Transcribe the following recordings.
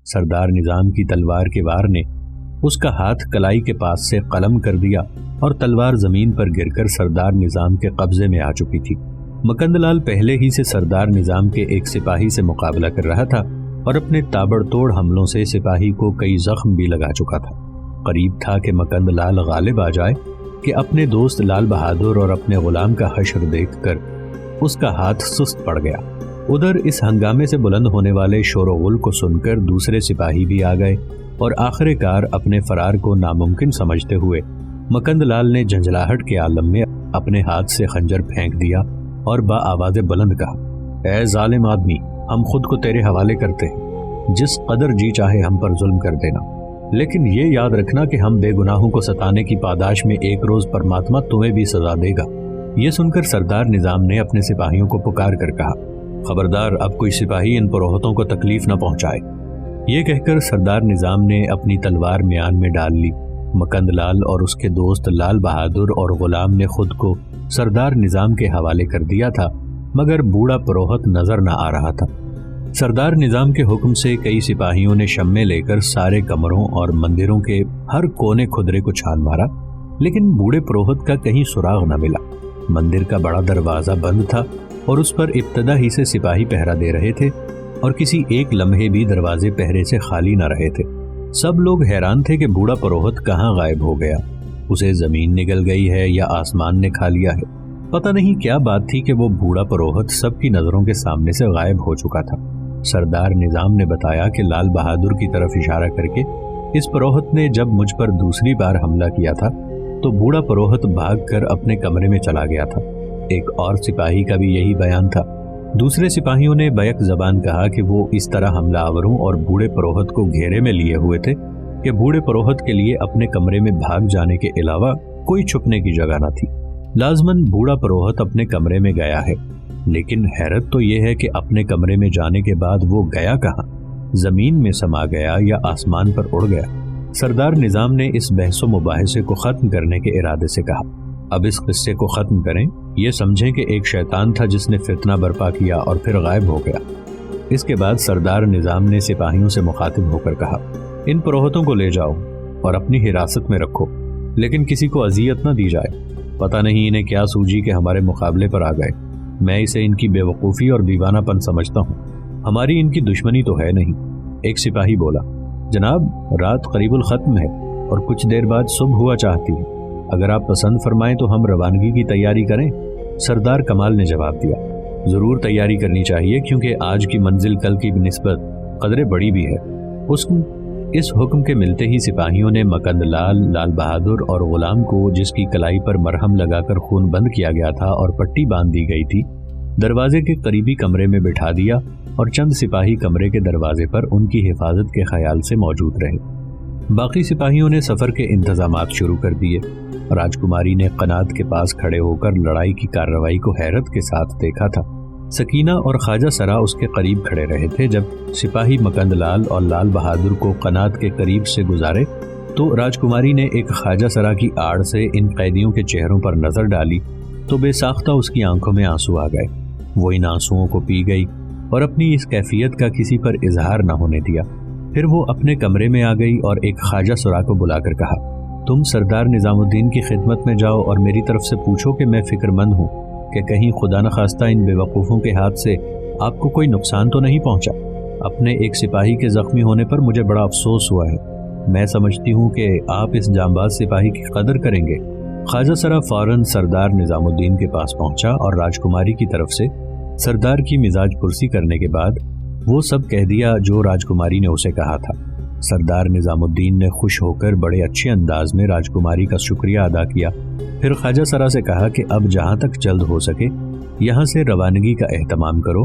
سردار نظام کی تلوار کے وار نے اس کا ہاتھ کلائی کے پاس سے قلم کر دیا اور تلوار زمین پر گر کر سردار نظام کے قبضے میں آ چکی تھی۔ مکند لال پہلے ہی سے سردار نظام کے ایک سپاہی سے مقابلہ کر رہا تھا اور اپنے تابڑ توڑ حملوں سے سپاہی کو کئی زخم بھی لگا چکا تھا۔ قریب تھا کہ مکند لال غالب آ جائے کہ اپنے دوست لال بہادر اور اپنے غلام کا حشر دیکھ کر اس کا ہاتھ سست پڑ گیا۔ ادھر اس ہنگامے سے بلند ہونے والے شور و غل کو سن کر دوسرے سپاہی بھی آ گئے اور آخر کار اپنے فرار کو ناممکن سمجھتے ہوئے مکند لال نے جھنجھلاہٹ کے عالم میں اپنے ہاتھ سے خنجر پھینک دیا اور با آواز بلند کہا، اے ظالم آدمی، ہم خود کو تیرے حوالے کرتے ہیں، جس قدر جی چاہے ہم پر ظلم کر دینا، لیکن یہ یاد رکھنا کہ ہم بے گناہوں کو ستانے کی پاداش میں ایک روز پرماتما تمہیں بھی سزا دے گا۔ یہ سن کر سردار نظام نے اپنے سپاہیوں کو پکار کر کہا، خبردار، اب کوئی سپاہی ان پروہتوں کو تکلیف نہ پہنچائے۔ یہ کہہ کر سردار نظام نے اپنی تلوار میان میں ڈال لی۔ مکند لال اور اس کے دوست لال بہادر اور غلام نے خود کو سردار نظام کے حوالے کر دیا تھا، مگر بوڑھا پروہت نظر نہ آ رہا تھا۔ سردار نظام کے حکم سے کئی سپاہیوں نے شمع لے کر سارے کمروں اور مندروں کے ہر کونے کھدرے کو چھان مارا، لیکن بوڑھے پروہت کا کہیں سراغ نہ ملا۔ مندر کا بڑا دروازہ بند تھا اور اس پر ابتدا ہی سے سپاہی پہرا دے رہے تھے اور کسی ایک لمحے بھی دروازے پہرے سے خالی نہ رہے تھے۔ سب لوگ حیران تھے کہ بوڑھا پروہت کہاں غائب ہو گیا، اسے زمین نگل گئی ہے یا آسمان نے کھا لیا ہے۔ پتہ نہیں کیا بات تھی کہ وہ بوڑھا پروہت سب کی نظروں کے سامنے سے غائب ہو چکا تھا۔ سردار نظام نے بتایا کہ لال بہادر کی طرف اشارہ کر کے اس پروہت نے جب مجھ پر دوسری بار حملہ کیا تھا تو بوڑھا پروہت بھاگ کر اپنے کمرے میں چلا گیا تھا۔ ایک اور سپاہی کا بھی یہی بیان تھا۔ دوسرے سپاہیوں نے بیک زبان کہا کہ وہ اس طرح حملہ آوروں اور بوڑھے پروہت کو گھیرے میں لیے ہوئے تھے کہ بوڑھے پروہت کے لیے اپنے کمرے میں بھاگ جانے کے علاوہ کوئی چھپنے کی جگہ نہ تھی۔ لازماً بوڑھا پروہت اپنے کمرے میں گیا ہے، لیکن حیرت تو یہ ہے کہ اپنے کمرے میں جانے کے بعد وہ گیا کہاں؟ زمین میں سما گیا یا آسمان پر اڑ گیا؟ سردار نظام نے اس بحث و مباحثے کو ختم کرنے کے ارادے سے کہا، اب اس قصے کو ختم کریں، یہ سمجھیں کہ ایک شیطان تھا جس نے فتنہ برپا کیا اور پھر غائب ہو گیا۔ اس کے بعد سردار نظام نے سپاہیوں سے مخاطب ہو کر کہا، ان پروہتوں کو لے جاؤ اور اپنی حراست میں رکھو، لیکن کسی کو اذیت نہ دی جائے۔ پتہ نہیں انہیں کیا سوجی کہ ہمارے مقابلے پر آ گئے، میں اسے ان کی بے وقوفی اور دیوانہ پن سمجھتا ہوں، ہماری ان کی دشمنی تو ہے نہیں۔ ایک سپاہی بولا، جناب رات قریب الختم ہے اور کچھ دیر بعد صبح ہوا چاہتی ہے، اگر آپ پسند فرمائیں تو ہم روانگی کی تیاری کریں۔ سردار کمال نے جواب دیا، ضرور تیاری کرنی چاہیے، کیونکہ آج کی منزل کل کی نسبت قدرے بڑی بھی ہے۔ اس حکم کے ملتے ہی سپاہیوں نے مکند لال، لال بہادر اور غلام کو، جس کی کلائی پر مرہم لگا کر خون بند کیا گیا تھا اور پٹی باندھ دی گئی تھی، دروازے کے قریبی کمرے میں بٹھا دیا اور چند سپاہی کمرے کے دروازے پر ان کی حفاظت کے خیال سے موجود رہے۔ باقی سپاہیوں نے سفر کے انتظامات شروع کر دیے۔ راجکماری نے قنات کے پاس کھڑے ہو کر لڑائی کی کارروائی کو حیرت کے ساتھ دیکھا تھا۔ سکینہ اور خواجہ سرا اس کے قریب کھڑے رہے تھے۔ جب سپاہی مکند لال اور لال بہادر کو قنات کے قریب سے گزارے تو راجکماری نے ایک خواجہ سرا کی آڑ سے ان قیدیوں کے چہروں پر نظر ڈالی تو بے ساختہ اس کی آنکھوں میں آنسو آ گئے۔ وہ ان آنسوؤں کو پی گئی اور اپنی اس کیفیت کا کسی پر اظہار نہ ہونے دیا۔ پھر وہ اپنے کمرے میں آ گئی اور ایک خواجہ سرا کو بلا کر کہا، تم سردار نظام الدین کی خدمت میں جاؤ اور میری طرف سے پوچھو کہ میں فکر مند ہوں کہ کہیں خدا نخواستہ ان بے وقوفوں کے ہاتھ سے آپ کو کوئی نقصان تو نہیں پہنچا۔ اپنے ایک سپاہی کے زخمی ہونے پر مجھے بڑا افسوس ہوا ہے، میں سمجھتی ہوں کہ آپ اس جانباز سپاہی کی قدر کریں گے۔ خواجہ سرا فوراً سردار نظام الدین کے پاس پہنچا اور راجکماری کی طرف سے سردار کی مزاج پرسی کرنے کے بعد وہ سب کہہ دیا جو راجکماری نے اسے کہا تھا۔ سردار نظام الدین نے خوش ہو کر بڑے اچھے انداز میں راجکماری کا شکریہ ادا کیا۔ پھر خواجہ سرا سے کہا کہ اب جہاں تک جلد ہو سکے یہاں سے روانگی کا اہتمام کرو،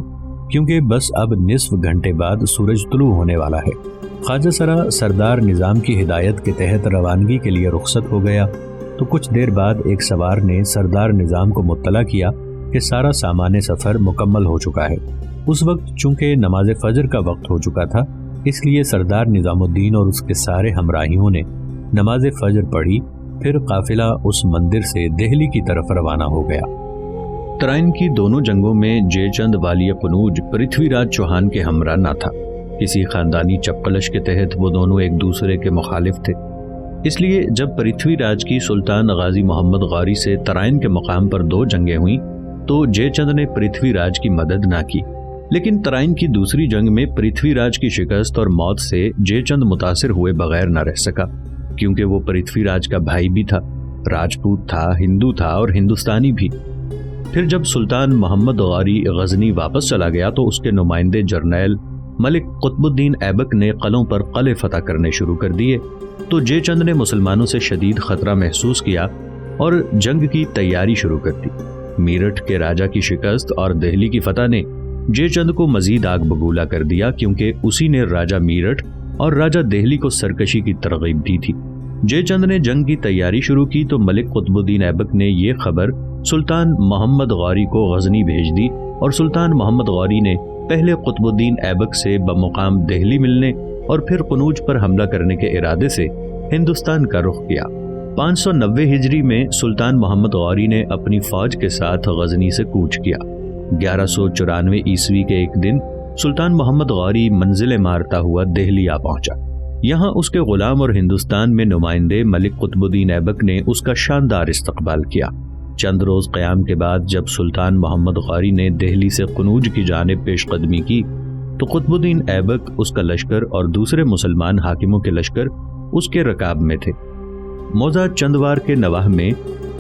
کیونکہ بس اب نصف گھنٹے بعد سورج طلوع ہونے والا ہے۔ خواجہ سرا سردار نظام کی ہدایت کے تحت روانگی کے لیے رخصت ہو گیا تو کچھ دیر بعد ایک سوار نے سردار نظام کو مطلع کیا کہ سارا سامان سفر مکمل ہو چکا ہے۔ اس وقت چونکہ نماز فجر کا وقت ہو چکا تھا، اس لیے سردار نظام الدین اور اس کے سارے ہمراہیوں نے نماز فجر پڑھی۔ پھر قافلہ اس مندر سے دہلی کی طرف روانہ ہو گیا۔ ترائن کی دونوں جنگوں میں جے چند والی قنوج پرتھوی راج چوہان کے ہمراہ نہ تھا۔ کسی خاندانی چپقلش کے تحت وہ دونوں ایک دوسرے کے مخالف تھے۔ اس لیے جب پرتھوی راج کی سلطان غازی محمد غوری سے ترائن کے مقام پر 2 جنگیں ہوئیں تو جے چند نے پرتھوی راج کی مدد نہ کی، لیکن ترائن کی دوسری جنگ میں پرتھوی راج کی شکست اور موت سے جے چند متاثر ہوئے بغیر نہ رہ سکا، کیونکہ وہ پرتھوی راج کا بھائی بھی تھا، راجپوت تھا، ہندو تھا اور ہندوستانی بھی۔ پھر جب سلطان محمد غوری غزنی واپس چلا گیا تو اس کے نمائندے جرنیل ملک قطب الدین ایبک نے قلعوں پر قلعے فتح کرنے شروع کر دیے، تو جے چند نے مسلمانوں سے شدید خطرہ محسوس کیا اور جنگ کی تیاری شروع کر دی۔ میرٹھ کے راجہ کی شکست اور دہلی کی فتح نے جے چند کو مزید آگ بگولا کر دیا، کیونکہ اسی نے راجہ میرٹھ اور راجہ دہلی کو سرکشی کی ترغیب دی تھی۔ جے چند نے جنگ کی تیاری شروع کی تو ملک قطب الدین ایبک نے یہ خبر سلطان محمد غوری کو غزنی بھیج دی، اور سلطان محمد غوری نے پہلے قطب الدین ایبک سے بمقام دہلی ملنے اور پھر قنوج پر حملہ کرنے کے ارادے سے ہندوستان کا رخ کیا۔ 590 ہجری میں سلطان محمد غوری نے اپنی فوج کے ساتھ غزنی سے کوچ کیا۔ 1194 عیسوی کے ایک دن سلطان محمد غوری منزل مارتا ہوا دہلی آ پہنچا۔ یہاں اس کے غلام اور ہندوستان میں نمائندے ملک قطب الدین ایبک نے اس کا شاندار استقبال کیا۔ چند روز قیام کے بعد جب سلطان محمد غوری نے دہلی سے قنوج کی جانب پیش قدمی کی تو قطب الدین ایبک، اس کا لشکر اور دوسرے مسلمان حاکموں کے لشکر اس کے رکاب میں تھے۔ موضع چندوار کے نواح میں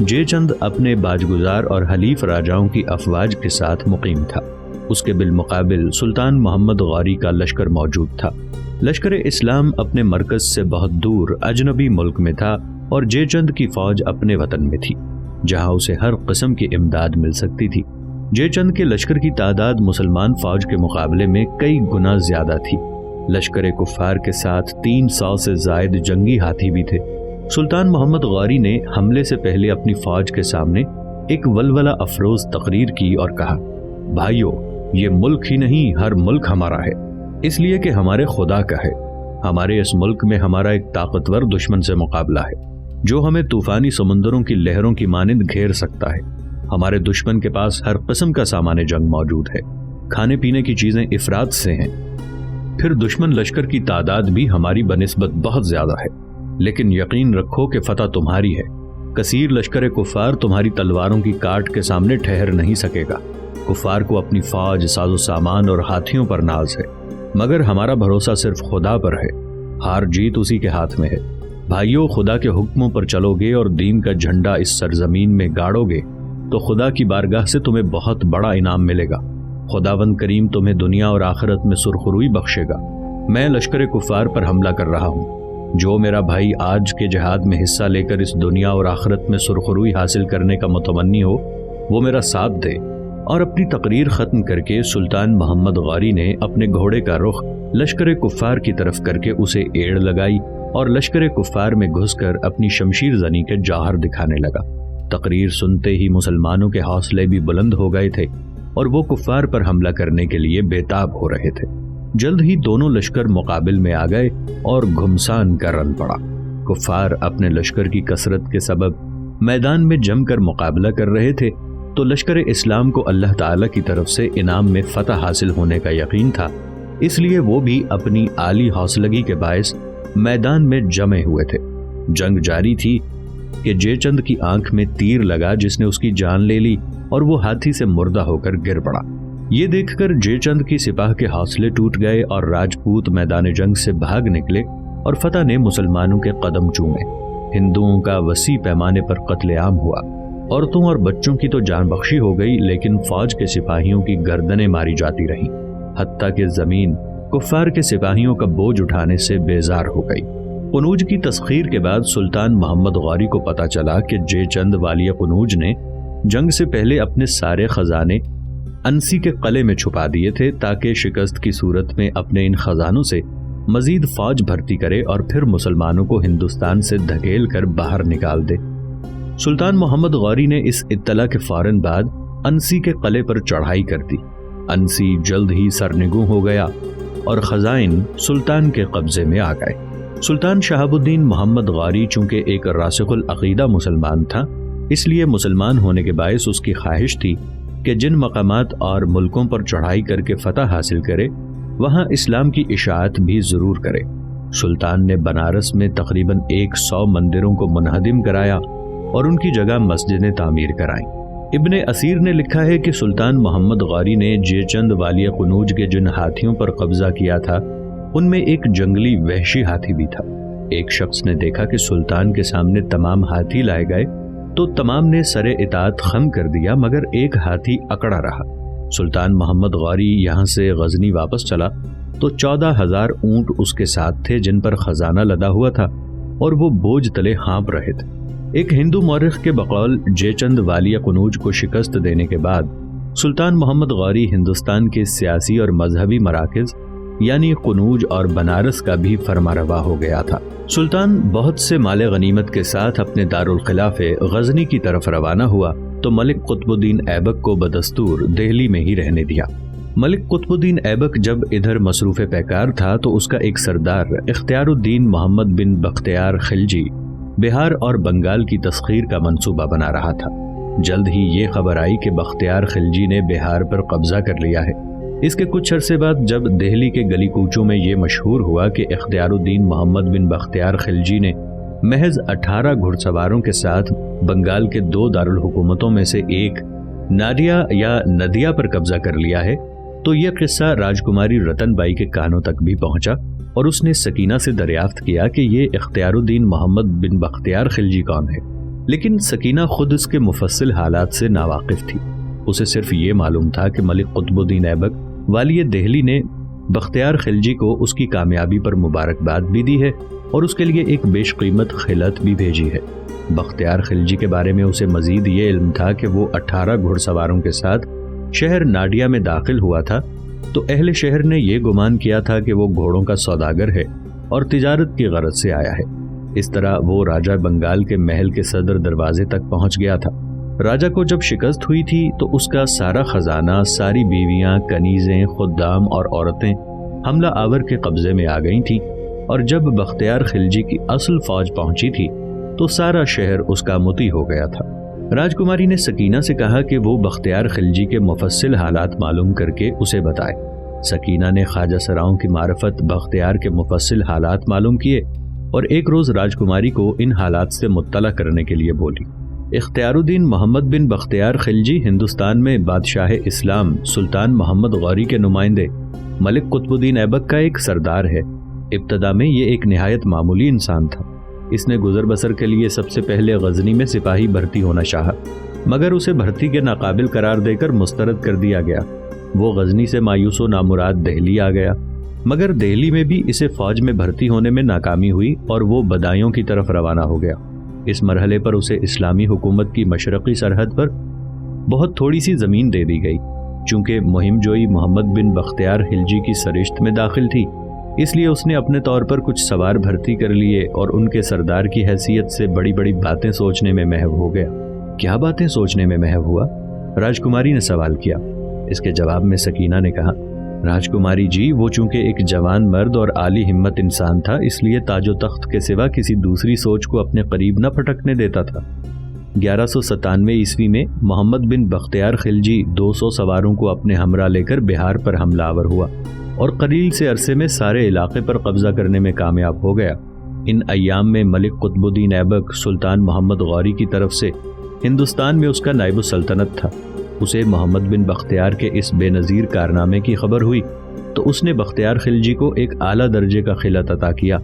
جے چند اپنے باجگزار اور حلیف راجاؤں کی افواج کے ساتھ مقیم تھا۔ اس کے بالمقابل سلطان محمد غوری کا لشکر موجود تھا۔ لشکر اسلام اپنے مرکز سے بہت دور اجنبی ملک میں تھا اور جے چند کی فوج اپنے وطن میں تھی، جہاں اسے ہر قسم کی امداد مل سکتی تھی۔ جے چند کے لشکر کی تعداد مسلمان فوج کے مقابلے میں کئی گنا زیادہ تھی۔ لشکر کفار کے ساتھ 300 سے زائد جنگی ہاتھی بھی تھے۔ سلطان محمد غوری نے حملے سے پہلے اپنی فوج کے سامنے ایک ولولہ افروز تقریر کی اور کہا، بھائیو، یہ ملک ہی نہیں، ہر ملک ہمارا ہے، اس لیے کہ ہمارے خدا کا ہے۔ ہمارے اس ملک میں ہمارا ایک طاقتور دشمن سے مقابلہ ہے جو ہمیں طوفانی سمندروں کی لہروں کی مانند گھیر سکتا ہے۔ ہمارے دشمن کے پاس ہر قسم کا سامان جنگ موجود ہے، کھانے پینے کی چیزیں افراط سے ہیں۔ پھر دشمن لشکر کی تعداد بھی ہماری بنسبت بہت زیادہ ہے، لیکن یقین رکھو کہ فتح تمہاری ہے۔ کثیر لشکر کفار تمہاری تلواروں کی کاٹ کے سامنے ٹھہر نہیں سکے گا۔ کفار کو اپنی فوج، ساز و سامان اور ہاتھیوں پر ناز ہے، مگر ہمارا بھروسہ صرف خدا پر ہے۔ ہار جیت اسی کے ہاتھ میں ہے۔ بھائیو، خدا کے حکموں پر چلو گے اور دین کا جھنڈا اس سرزمین میں گاڑو گے تو خدا کی بارگاہ سے تمہیں بہت بڑا انعام ملے گا۔ خداوند کریم تمہیں دنیا اور آخرت میں سرخروئی بخشے گا۔ میں لشکر کفار پر حملہ کر رہا ہوں۔ جو میرا بھائی آج کے جہاد میں حصہ لے کر اس دنیا اور آخرت میں سرخروئی حاصل کرنے کا متمنی ہو، وہ میرا ساتھ دے۔ اور اپنی تقریر ختم کر کے سلطان محمد غوری نے اپنے گھوڑے کا رخ لشکر کفار کی طرف کر کے اسے ایڑ لگائی اور لشکر کفار میں گھس کر اپنی شمشیر زنی کے جوہر دکھانے لگا۔ تقریر سنتے ہی مسلمانوں کے حوصلے بھی بلند ہو گئے تھے اور وہ کفار پر حملہ کرنے کے لیے بےتاب ہو رہے تھے۔ جلد ہی دونوں لشکر مقابل میں آ گئے اور گھمسان کا رن پڑا۔ کفار اپنے لشکر کی کثرت کے سبب میدان میں جم کر مقابلہ کر رہے تھے، تو لشکر اسلام کو اللہ تعالیٰ کی طرف سے انعام میں فتح حاصل ہونے کا یقین تھا، اس لیے وہ بھی اپنی عالی حوصلگی کے باعث میدان میں جمے ہوئے تھے۔ جنگ جاری تھی کہ جے چند کی آنکھ میں تیر لگا جس نے اس کی جان لے لی اور وہ ہاتھی سے مردہ ہو کر گر پڑا۔ یہ دیکھ کر جے چند کی سپاہ کے حوصلے ٹوٹ گئے اور راجپوت میدان جنگ سے بھاگ نکلے اور فتح نے مسلمانوں کے قدم چومے۔ ہندوؤں کا وسیع پیمانے پر قتل عام ہوا۔ عورتوں اور بچوں کی تو جان بخشی ہو گئی، لیکن فوج کے سپاہیوں کی گردنیں ماری جاتی رہیں، حتیٰ کہ زمین کفار کے سپاہیوں کا بوجھ اٹھانے سے بیزار ہو گئی۔ قنوج کی تسخیر کے بعد سلطان محمد غوری کو پتہ چلا کہ جے چند والی قنوج نے جنگ سے پہلے اپنے سارے خزانے انسی کے قلعے میں چھپا دیے تھے تاکہ شکست کی صورت میں اپنے ان خزانوں سے مزید فوج بھرتی کرے اور پھر مسلمانوں کو ہندوستان سے دھکیل کر باہر نکال دے۔ سلطان محمد غوری نے اس اطلاع کے فوراً بعد انسی کے قلعے پر چڑھائی کر دی۔ انسی جلد ہی سرنگوں ہو گیا اور خزائن سلطان کے قبضے میں آ گئے۔ سلطان شہاب الدین محمد غوری چونکہ ایک راسخ العقیدہ مسلمان تھا، اس لیے مسلمان ہونے کے باعث اس کی خواہش تھی کہ جن مقامات اور ملکوں پر چڑھائی کر کے فتح حاصل کرے وہاں اسلام کی اشاعت بھی ضرور کرے۔ سلطان نے بنارس میں تقریباً 100 مندروں کو منہدم کرایا اور ان کی جگہ مسجدیں تعمیر کرائیں۔ ابن اسیر نے لکھا ہے کہ سلطان محمد غوری نے جے چند والی قنوج کے جن ہاتھیوں پر قبضہ کیا تھا ان میں ایک جنگلی وحشی ہاتھی بھی تھا۔ ایک شخص نے دیکھا کہ سلطان کے سامنے تمام ہاتھی لائے گئے تو تمام نے سر اطاعت خم کر دیا، مگر ایک ہاتھی اکڑا رہا۔ سلطان محمد غوری یہاں سے غزنی واپس چلا تو 14,000 اونٹ اس کے ساتھ تھے جن پر خزانہ لدا ہوا تھا اور وہ بوجھ تلے ہانپ رہے تھے۔ ایک ہندو مورخ کے بقول جے چند والی قنوج کو شکست دینے کے بعد سلطان محمد غوری ہندوستان کے سیاسی اور مذہبی مراکز یعنی قنوج اور بنارس کا بھی فرمانروا ہو گیا تھا۔ سلطان بہت سے مال غنیمت کے ساتھ اپنے دارالخلافہ غزنی کی طرف روانہ ہوا تو ملک قطب الدین ایبک کو بدستور دہلی میں ہی رہنے دیا۔ ملک قطب الدین ایبک جب ادھر مصروف پیکار تھا تو اس کا ایک سردار اختیار الدین محمد بن بختیار خلجی بہار اور بنگال کی تسخیر کا منصوبہ بنا رہا تھا۔ جلد ہی یہ خبر آئی کہ بختیار خلجی نے بہار پر قبضہ کر لیا ہے۔ اس کے کچھ عرصے بعد جب دہلی کے گلی کوچوں میں یہ مشہور ہوا کہ اختیار الدین محمد بن بختیار خلجی نے محض 18 گھڑ سواروں کے ساتھ بنگال کے 2 دارالحکومتوں میں سے ایک نادیا یا ندیا پر قبضہ کر لیا ہے تو یہ قصہ راجکماری رتن بائی کے کانوں تک بھی پہنچا اور اس نے سکینہ سے دریافت کیا کہ یہ اختیار الدین محمد بن بختیار خلجی کون ہے، لیکن سکینہ خود اس کے مفصل حالات سے ناواقف تھی۔ اسے صرف یہ معلوم تھا کہ ملک قطب الدین ایبک والی دہلی نے بختیار خلجی کو اس کی کامیابی پر مبارکباد بھی دی ہے اور اس کے لیے ایک بیش قیمت خلعت بھی بھیجی ہے۔ بختیار خلجی کے بارے میں اسے مزید یہ علم تھا کہ وہ 18 گھڑ سواروں کے ساتھ شہر ناڈیا میں داخل ہوا تھا تو اہل شہر نے یہ گمان کیا تھا کہ وہ گھوڑوں کا سوداگر ہے اور تجارت کی غرض سے آیا ہے۔ اس طرح وہ راجہ بنگال کے محل کے صدر دروازے تک پہنچ گیا تھا۔ راجہ کو جب شکست ہوئی تھی تو اس کا سارا خزانہ، ساری بیویاں، کنیزیں، خدام اور عورتیں حملہ آور کے قبضے میں آ گئی تھیں، اور جب بختیار خلجی کی اصل فوج پہنچی تھی تو سارا شہر اس کا مطیع ہو گیا تھا۔ راجکماری نے سکینہ سے کہا کہ وہ بختیار خلجی کے مفصل حالات معلوم کر کے اسے بتائے۔ سکینہ نے خواجہ سراؤں کی معرفت بختیار کے مفصل حالات معلوم کیے اور ایک روز راجکماری کو ان حالات سے مطلع کرنے کے لیے بولی۔ اختیار الدین محمد بن بختیار خلجی ہندوستان میں بادشاہ اسلام سلطان محمد غوری کے نمائندے ملک قطب الدین ایبک کا ایک سردار ہے۔ ابتدا میں یہ ایک نہایت معمولی انسان تھا۔ اس نے گزر بسر کے لیے سب سے پہلے غزنی میں سپاہی بھرتی ہونا چاہا، مگر اسے بھرتی کے ناقابل قرار دے کر مسترد کر دیا گیا۔ وہ غزنی سے مایوس و نامراد دہلی آ گیا، مگر دہلی میں بھی اسے فوج میں بھرتی ہونے میں ناکامی ہوئی اور وہ بدایوں کی طرف روانہ ہو گیا۔ اس مرحلے پر اسے اسلامی حکومت کی مشرقی سرحد پر بہت تھوڑی سی زمین دے دی گئی۔ چونکہ مہم جوئی محمد بن بختیار خلجی کی سرشت میں داخل تھی، اس لیے اس نے اپنے طور پر کچھ سوار بھرتی کر لیے اور ان کے سردار کی حیثیت سے بڑی بڑی باتیں سوچنے میں محو ہو گیا۔ کیا باتیں سوچنے میں محو ہوا؟ راجکماری نے سوال کیا۔ اس کے جواب میں سکینہ نے کہا، راجکماری جی، وہ چونکہ ایک جوان مرد اور عالی ہمت انسان تھا، اس لیے تاج و تخت کے سوا کسی دوسری سوچ کو اپنے قریب نہ پھٹکنے دیتا تھا۔ 1197 عیسوی میں محمد بن بختیار خلجی 200 سواروں کو اپنے ہمراہ لے کر بہار پر حملہ آور ہوا اور قلیل سے عرصے میں سارے علاقے پر قبضہ کرنے میں کامیاب ہو گیا۔ ان ایام میں ملک قطب الدین ایبک سلطان محمد غوری کی طرف سے ہندوستان میں اس کا نائب السلطنت تھا۔ اسے محمد بن بختیار کے اس بے نظیر کارنامے کی خبر ہوئی تو اس نے بختیار خلجی کو ایک اعلیٰ درجے کا خلعت عطا کیا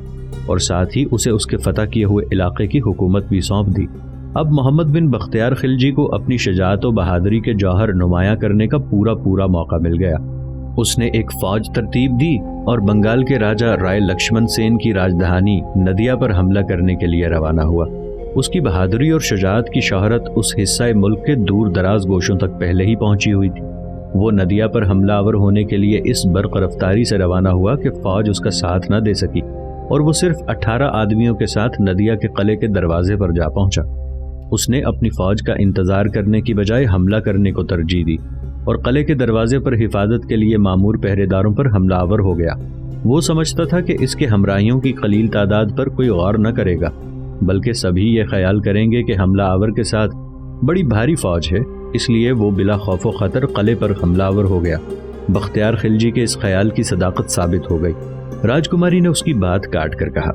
اور ساتھ ہی اسے اس کے فتح کیے ہوئے علاقے کی حکومت بھی سونپ دی۔ اب محمد بن بختیار خلجی کو اپنی شجاعت و بہادری کے جوہر نمایاں کرنے کا پورا موقع مل گیا۔ اس نے ایک فوج ترتیب دی اور بنگال کے راجہ رائے لکشمن سین کی راجدھانی ندیا پر حملہ کرنے کے لیے روانہ ہوا۔ اس کی بہادری اور شجاعت کی شہرت اس حصہ ملک کے دور دراز گوشوں تک پہلے ہی پہنچی ہوئی تھی۔ وہ ندیا پر حملہ آور ہونے کے لیے اس برق رفتاری سے روانہ ہوا کہ فوج اس کا ساتھ نہ دے سکی اور وہ صرف 18 آدمیوں کے ساتھ ندیا کے قلعے کے دروازے پر جا پہنچا۔ اس نے اپنی فوج کا انتظار کرنے کی بجائے حملہ کرنے کو ترجیح دی اور قلعے کے دروازے پر حفاظت کے لیے مامور پہرے داروں پر حملہ آور ہو گیا۔ وہ سمجھتا تھا کہ اس کے ہمراہیوں کی قلیل تعداد پر کوئی غور نہ کرے گا، بلکہ سبھی یہ خیال کریں گے کہ حملہ آور کے ساتھ بڑی بھاری فوج ہے، اس لیے وہ بلا خوف و خطر قلعے پر حملہ آور ہو گیا۔ بختیار خلجی کے اس خیال کی صداقت ثابت ہو گئی۔ راجکماری نے اس کی بات کاٹ کر کہا،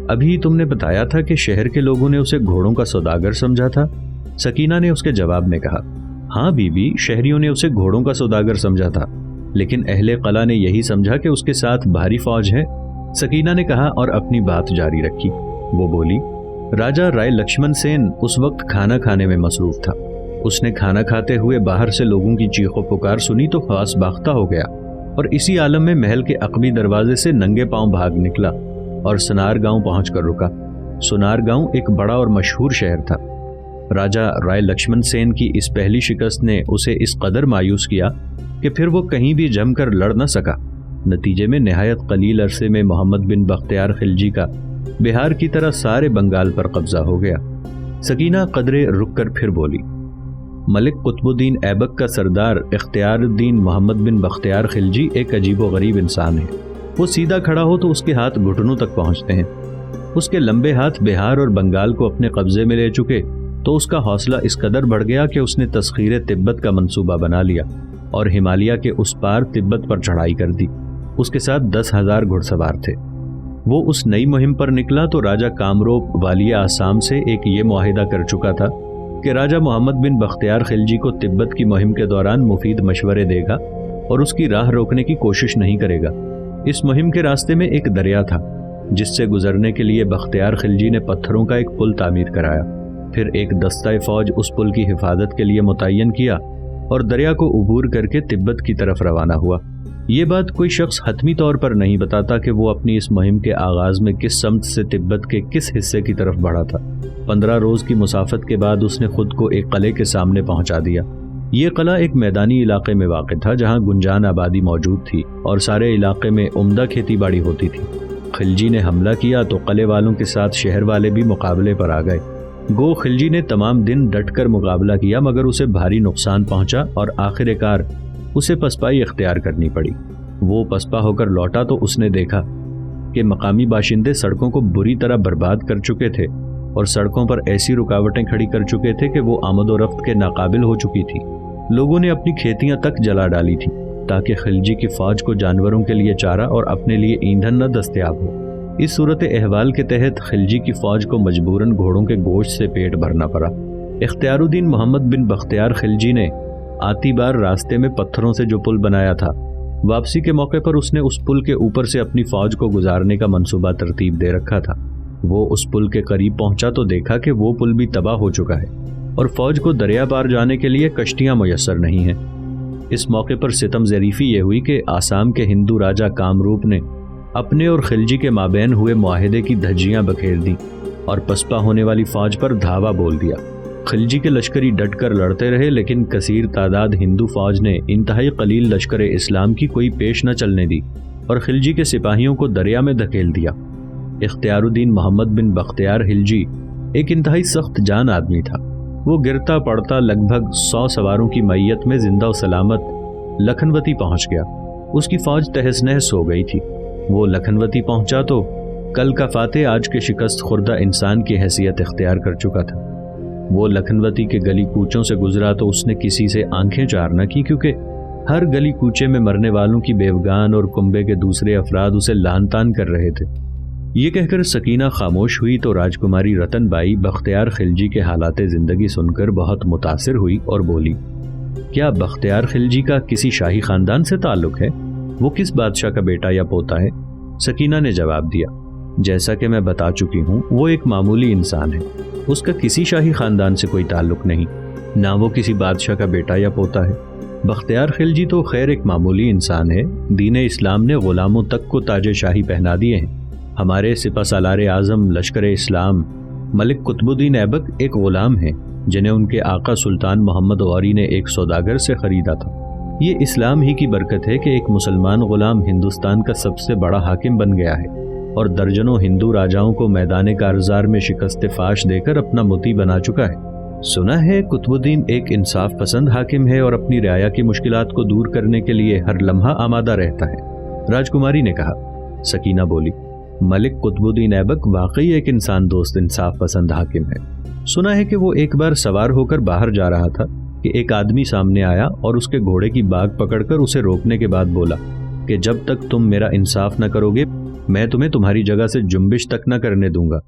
ابھی تم نے بتایا تھا کہ شہر کے لوگوں نے اسے گھوڑوں کا سوداگر سمجھا تھا؟ سکینہ نے اس کے جواب میں کہا، ہاں بی بی، شہریوں نے اسے گھوڑوں کا سوداگر سمجھا تھا، لیکن اہل قلعہ نے یہی سمجھا کہ اس کے ساتھ بھاری فوج ہے۔ سکینہ نے کہا اور اپنی بات جاری رکھی۔ وہ بولی، راجہ رائے لکشمن سین اس وقت کھانا کھانے میں مصروف تھا۔ اس نے کھانا کھاتے ہوئے باہر سے لوگوں کی چیخ و پکار سنی تو خاص باختہ ہو گیا، اور اسی عالم میں محل کے عقبی دروازے سے ننگے پاؤں بھاگ نکلا اور سنار گاؤں پہنچ کر رکا۔ سنار گاؤں ایک بڑا اور مشہور شہر تھا۔ راجہ رائے لکشمن سین کی اس پہلی شکست نے اسے اس قدر مایوس کیا کہ پھر وہ کہیں بھی جم کر لڑ نہ سکا۔ نتیجے میں نہایت قلیل عرصے میں محمد بن بختیار خلجی کا بہار کی طرح سارے بنگال پر قبضہ ہو گیا۔ سکینہ قدرے رک کر پھر بولی، ملک قطب الدین ایبک کا سردار اختیار الدین محمد بن بختیار خلجی ایک عجیب و غریب انسان ہے۔ وہ سیدھا کھڑا ہو تو اس کے ہاتھ گھٹنوں تک پہنچتے ہیں۔ اس کے لمبے ہاتھ بہار اور بنگال کو اپنے قبضے میں لے چکے تو اس کا حوصلہ اس قدر بڑھ گیا کہ اس نے تسخیر تبت کا منصوبہ بنا لیا اور ہمالیہ کے اس پار تبت پر چڑھائی کر دی۔ اس کے ساتھ 10,000 گھڑ سوار تھے۔ وہ اس نئی مہم پر نکلا تو راجہ کامروپ والی آسام سے ایک یہ معاہدہ کر چکا تھا کہ راجہ محمد بن بختیار خلجی کو تبت کی مہم کے دوران مفید مشورے دے گا اور اس کی راہ روکنے کی کوشش نہیں کرے گا۔ اس مہم کے راستے میں ایک دریا تھا جس سے گزرنے کے لیے بختیار خلجی نے پتھروں کا ایک پل تعمیر کرایا، پھر ایک دستہ فوج اس پل کی حفاظت کے لیے متعین کیا اور دریا کو عبور کر کے تبت کی طرف روانہ ہوا۔ یہ بات کوئی شخص حتمی طور پر نہیں بتاتا کہ وہ اپنی اس مہم کے آغاز میں کس سمت سے تبت کے کس حصے کی طرف بڑھا تھا۔ 15 روز کی مسافت کے بعد اس نے خود کو ایک قلعے کے سامنے پہنچا دیا۔ یہ قلعہ ایک میدانی علاقے میں واقع تھا جہاں گنجان آبادی موجود تھی اور سارے علاقے میں عمدہ کھیتی باڑی ہوتی تھی۔ خلجی نے حملہ کیا تو قلعے والوں کے ساتھ شہر والے بھی مقابلے پر آ گئے۔ گو خلجی نے تمام دن ڈٹ کر مقابلہ کیا مگر اسے بھاری نقصان پہنچا اور آخر کار اسے پسپائی اختیار کرنی پڑی۔ وہ پسپا ہو کر لوٹا تو اس نے دیکھا کہ مقامی باشندے سڑکوں کو بری طرح برباد کر چکے تھے اور سڑکوں پر ایسی رکاوٹیں کھڑی کر چکے تھے کہ وہ آمد و رفت کے ناقابل ہو چکی تھی۔ لوگوں نے اپنی کھیتیاں تک جلا ڈالی تھی تاکہ خلجی کی فوج کو جانوروں کے لیے چارہ اور اپنے لیے ایندھن نہ دستیاب ہو۔ اس صورت احوال کے تحت خلجی کی فوج کو مجبوراً گھوڑوں کے گوشت سے پیٹ بھرنا پڑا۔ اختیار الدین محمد بن بختیار خلجی نے آتی بار راستے میں پتھروں سے جو پل بنایا تھا، واپسی کے موقع پر اس نے اس پل کے اوپر سے اپنی فوج کو گزارنے کا منصوبہ ترتیب دے رکھا تھا۔ وہ اس پل کے قریب پہنچا تو دیکھا کہ وہ پل بھی تباہ ہو چکا ہے اور فوج کو دریا پار جانے کے لیے کشتیاں میسر نہیں ہیں۔ اس موقع پر ستم ظریفی یہ ہوئی کہ آسام کے ہندو راجہ کامروپ نے اپنے اور خلجی کے مابین ہوئے معاہدے کی دھجیاں بکھیر دیں اور پسپا ہونے والی فوج پر دھاوا بول دیا۔ خلجی کے لشکری ڈٹ کر لڑتے رہے لیکن کثیر تعداد ہندو فوج نے انتہائی قلیل لشکر اسلام کی کوئی پیش نہ چلنے دی اور خلجی کے سپاہیوں کو دریا میں دھکیل دیا۔ اختیار الدین محمد بن بختیار خلجی ایک انتہائی سخت جان آدمی تھا۔ وہ گرتا پڑتا لگ بھگ 100 سواروں کی معیت میں زندہ و سلامت لکھنوتی پہنچ گیا۔ اس کی فوج تہس نہس ہو گئی تھی۔ وہ لکھنوتی پہنچا تو کل کا فاتح آج کے شکست خوردہ انسان کی حیثیت اختیار کر چکا تھا۔ وہ لکھنوتی کے گلی کوچوں سے گزرا تو اس نے کسی سے آنکھیں چار نہ کی کیونکہ ہر گلی کوچے میں مرنے والوں کی بیوگان اور کنبے کے دوسرے افراد اسے لان تان کر رہے تھے۔ یہ کہہ کر سکینہ خاموش ہوئی تو راجکماری رتن بائی بختیار خلجی کے حالات زندگی سن کر بہت متاثر ہوئی اور بولی، کیا بختیار خلجی کا کسی شاہی خاندان سے تعلق ہے؟ وہ کس بادشاہ کا بیٹا یا پوتا ہے؟ سکینہ نے جواب دیا، جیسا کہ میں بتا چکی ہوں وہ ایک معمولی انسان ہے، اس کا کسی شاہی خاندان سے کوئی تعلق نہیں، نہ وہ کسی بادشاہ کا بیٹا یا پوتا ہے۔ بختیار خلجی تو خیر ایک معمولی انسان ہے، دین اسلام نے غلاموں تک کو تاج شاہی پہنا دیے ہیں۔ ہمارے سپہ سالار اعظم لشکر اسلام ملک قطب الدین ایبک ایک غلام ہیں جنہیں ان کے آقا سلطان محمد غوری نے ایک سوداگر سے خریدا تھا۔ یہ اسلام ہی کی برکت ہے کہ ایک مسلمان غلام ہندوستان کا سب سے بڑا حاکم بن گیا ہے اور درجنوں ہندو راجاؤں کو میدان کارزار میں شکست فاش دے کر اپنا متی بنا چکا ہے۔ سنا ہے قطب الدین ایک انصاف پسند حاکم ہے اور اپنی رعایا کی مشکلات کو دور کرنے کے لیے ہر لمحہ آمادہ رہتا ہے۔ راجکماری نے کہا۔ سکینہ بولی، ملک قطب الدین ایبک واقعی ایک انسان دوست انصاف پسند حاکم ہے۔ سنا ہے کہ وہ ایک بار سوار ہو کر باہر جا رہا تھا کہ ایک آدمی سامنے آیا اور اس کے گھوڑے کی باگ پکڑ کر اسے روکنے کے بعد بولا کہ جب تک تم میرا انصاف نہ کرو گے میں تمہیں تمہاری جگہ سے جنبش تک نہ کرنے دوں گا۔